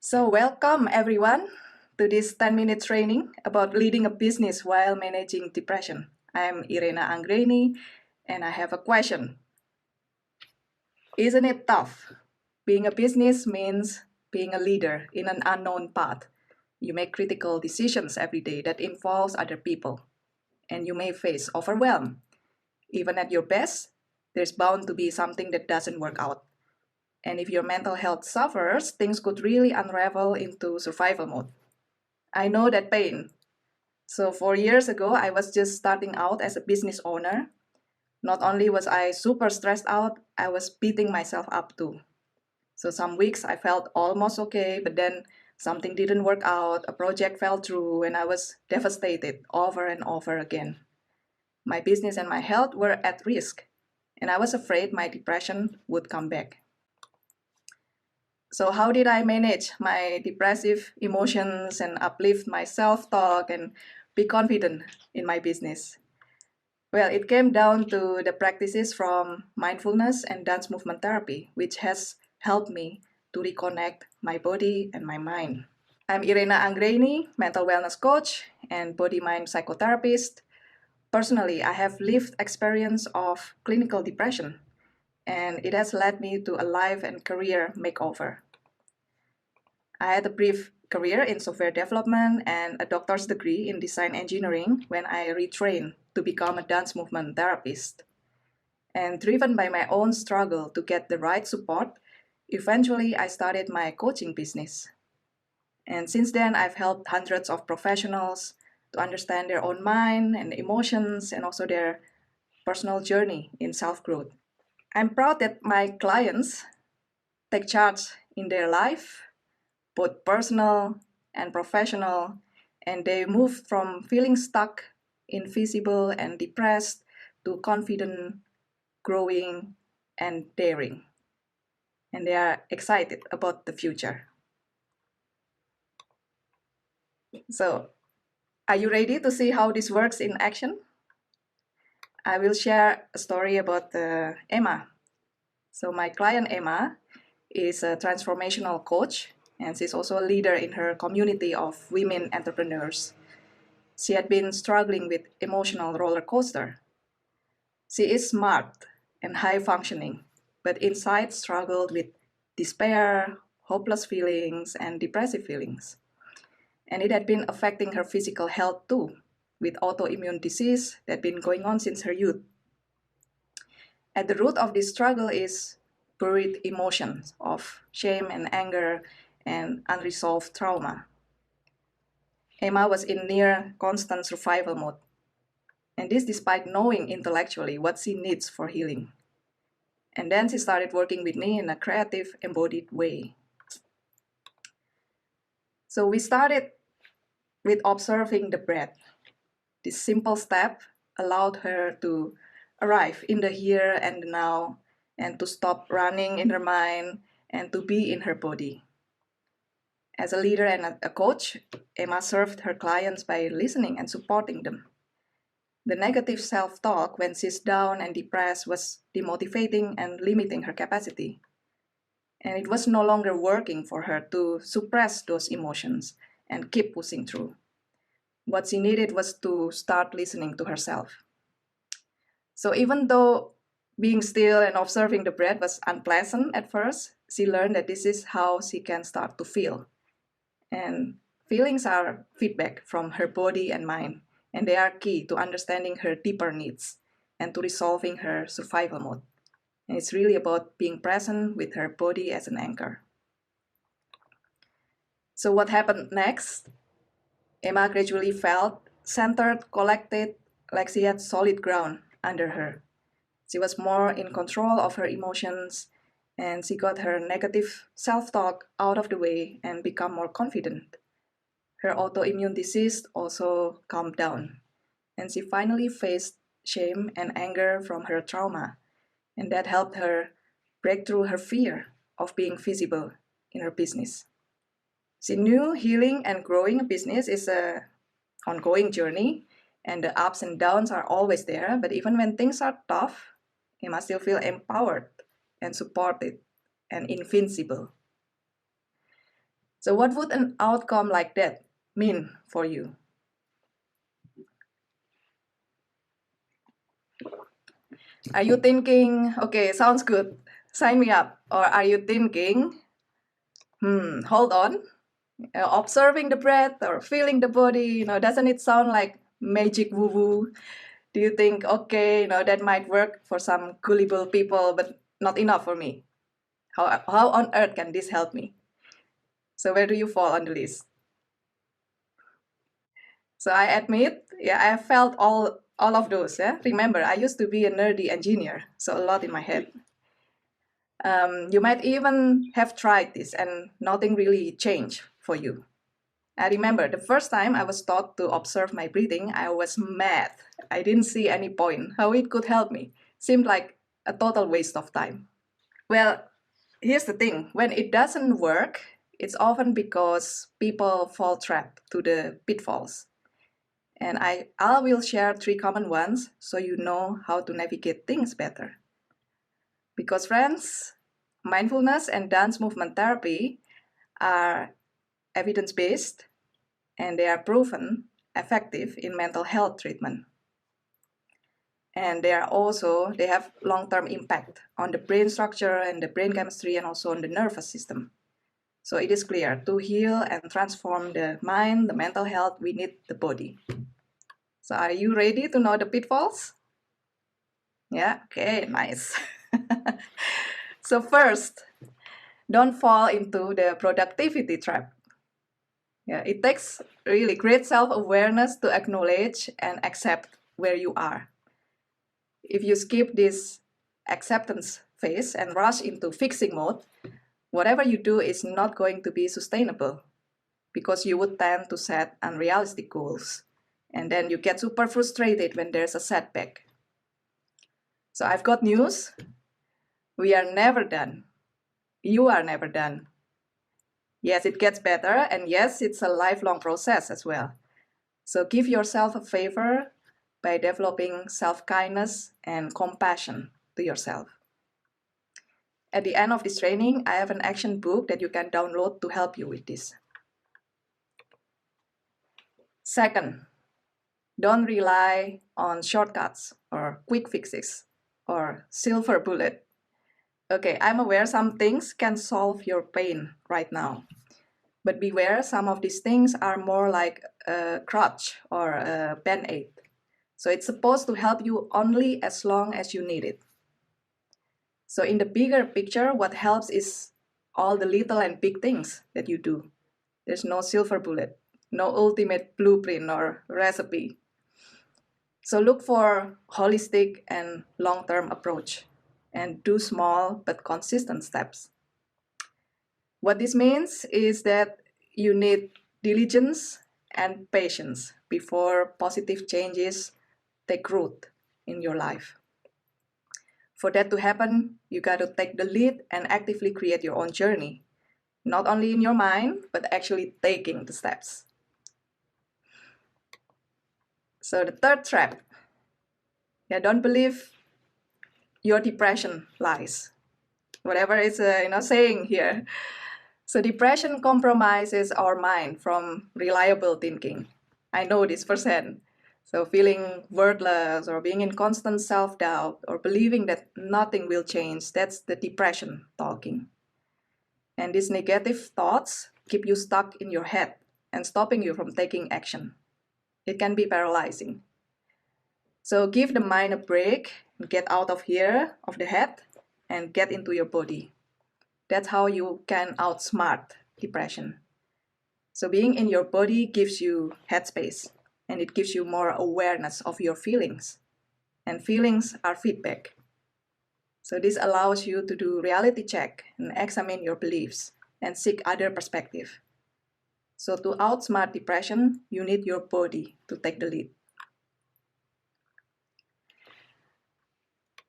So welcome everyone to this 10-minute training about leading a business while managing depression. I'm Irene and I have a question. Isn't it tough? Being a business means being a leader in an unknown path. You make critical decisions every day that involves other people, and you may face overwhelm. Even at your best, there's bound to be something that doesn't work out. And if your mental health suffers, things could really unravel into survival mode. I know that pain. So 4 years ago, I was just starting out as a business owner. Not only was I super stressed out, I was beating myself up too. So some weeks I felt almost okay, but then something didn't work out, a project fell through, and I was devastated over and over again. My business and my health were at risk, and I was afraid my depression would come back. So how did I manage my depressive emotions and uplift my self-talk and be confident in my business? Well, it came down to the practices from mindfulness and dance movement therapy, which has helped me to reconnect my body and my mind. I'm Irene, mental wellness coach and body-mind psychotherapist. Personally, I have lived experience of clinical depression, and it has led me to a life and career makeover. I had a brief career in software development and a doctor's degree in design engineering when I retrained to become a dance movement therapist. And driven by my own struggle to get the right support, eventually I started my coaching business. And since then, I've helped hundreds of professionals to understand their own mind and emotions and also their personal journey in self-growth. I'm proud that my clients take charge in their life, both personal and professional, and they move from feeling stuck, invisible, and depressed to confident, growing, and daring. And they are excited about the future. So, are you ready to see how this works in action? I will share a story about Emma. So, my client Emma is a transformational coach, and she's also a leader in her community of women entrepreneurs. She had been struggling with emotional roller coaster. She is smart and high functioning, but inside struggled with despair, hopeless feelings, and depressive feelings. And it had been affecting her physical health too, with autoimmune disease that had been going on since her youth. At the root of this struggle is buried emotions of shame and anger and unresolved trauma. Emma was in near constant survival mode, and this despite knowing intellectually what she needs for healing. And then she started working with me in a creative, embodied way. So we started with observing the breath. This simple step allowed her to arrive in the here and the now, and to stop running in her mind and to be in her body. As a leader and a coach, Emma served her clients by listening and supporting them. The negative self-talk when she's down and depressed was demotivating and limiting her capacity. And it was no longer working for her to suppress those emotions and keep pushing through. What she needed was to start listening to herself. So even though being still and observing the breath was unpleasant at first, she learned that this is how she can start to feel. And feelings are feedback from her body and mind, and they are key to understanding her deeper needs and to resolving her survival mode. And it's really about being present with her body as an anchor. So what happened next? Emma gradually felt centered, collected, like she had solid ground under her. She was more in control of her emotions, and she got her negative self-talk out of the way and become more confident. Her autoimmune disease also calmed down, and she finally faced shame and anger from her trauma, and that helped her break through her fear of being visible in her business. She knew healing and growing a business is an ongoing journey, and the ups and downs are always there, but even when things are tough, you must still feel empowered and supported and invincible. So what would an outcome like that mean for you? Are you thinking, okay, sounds good, sign me up? Or are you thinking, hold on, observing the breath or feeling the body, doesn't it sound like magic woo-woo? Do you think, okay, that might work for some gullible people, but not enough for me? How on earth can this help me? So where do you fall on the list? So I admit, yeah, I have felt all of those. Yeah, remember, I used to be a nerdy engineer, so a lot in my head. You might even have tried this and nothing really changed for you. I remember the first time I was taught to observe my breathing, I was mad. I didn't see any point how it could help me. Seemed like a total waste of time. Well, here's the thing, when it doesn't work, it's often because people fall trapped to the pitfalls. And I will share 3 common ones so you know how to navigate things better. Because friends, mindfulness and dance movement therapy are evidence-based and they are proven effective in mental health treatment. And they have long-term impact on the brain structure and the brain chemistry and also on the nervous system. So it is clear, to heal and transform the mind, the mental health, we need the body. So are you ready to know the pitfalls? Yeah, okay, nice. So first, don't fall into the productivity trap. Yeah, it takes really great self-awareness to acknowledge and accept where you are. If you skip this acceptance phase and rush into fixing mode, whatever you do is not going to be sustainable because you would tend to set unrealistic goals. And then you get super frustrated when there's a setback. So I've got news. We are never done. You are never done. Yes, it gets better, and yes, it's a lifelong process as well. So give yourself a favor by developing self-kindness and compassion to yourself. At the end of this training, I have an action book that you can download to help you with this. Second, don't rely on shortcuts or quick fixes or silver bullet. Okay, I'm aware some things can solve your pain right now. But beware, some of these things are more like a crutch or a band-aid. So it's supposed to help you only as long as you need it. So in the bigger picture, what helps is all the little and big things that you do. There's no silver bullet, no ultimate blueprint or recipe. So look for holistic and long-term approach and do small but consistent steps. What this means is that you need diligence and patience before positive changes take root in your life. For that to happen, you got to take the lead and actively create your own journey, not only in your mind, but actually taking the steps. So the third trap, don't believe your depression lies. Whatever it's saying here. So depression compromises our mind from reliable thinking. I know this firsthand. So feeling worthless or being in constant self-doubt or believing that nothing will change, that's the depression talking. And these negative thoughts keep you stuck in your head and stopping you from taking action. It can be paralyzing. So give the mind a break, get out of here, of the head, and get into your body. That's how you can outsmart depression. So being in your body gives you headspace and it gives you more awareness of your feelings. And feelings are feedback. So this allows you to do reality check and examine your beliefs and seek other perspective. So to outsmart depression, you need your body to take the lead.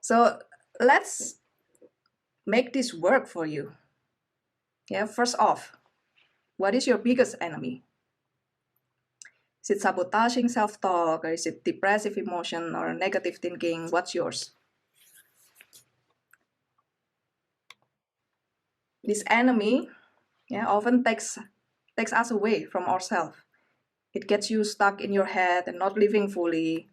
So let's make this work for you. Yeah, first off, what is your biggest enemy? Is it sabotaging self-talk, or is it depressive emotion or negative thinking? What's yours? This enemy often takes takes us away from ourselves. It gets you stuck in your head and not living fully.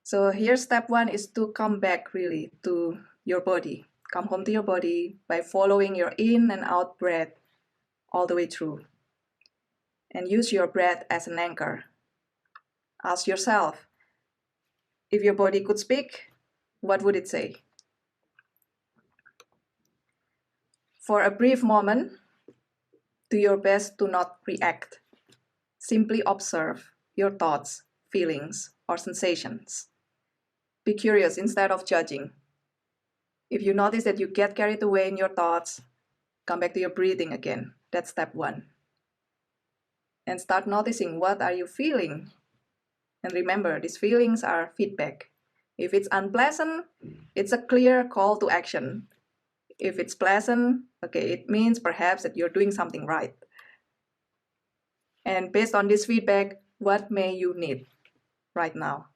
So here step one is to come back really to your body. Come home to your body by following your in and out breath all the way through. And use your breath as an anchor. Ask yourself, if your body could speak, what would it say? For a brief moment, do your best to not react. Simply observe your thoughts, feelings, or sensations. Be curious instead of judging. If you notice that you get carried away in your thoughts, come back to your breathing again. That's step one. And start noticing, what are you feeling? And remember, these feelings are feedback. If it's unpleasant, it's a clear call to action. If it's pleasant, okay, it means perhaps that you're doing something right. And based on this feedback, what may you need right now?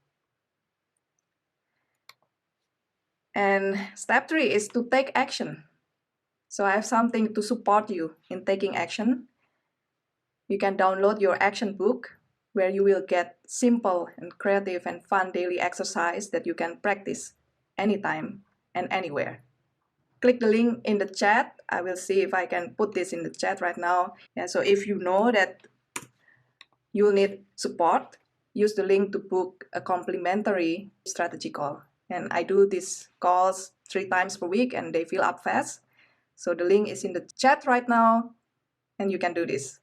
And step 3 is to take action. So I have something to support you in taking action. You can download your action book, where you will get simple and creative and fun daily exercise that you can practice anytime and anywhere. Click the link in the chat. I will see if I can put this in the chat right now. Yeah, so if you know that you'll need support, use the link to book a complimentary strategy call. And I do these calls 3 times per week and they fill up fast. So the link is in the chat right now and you can do this.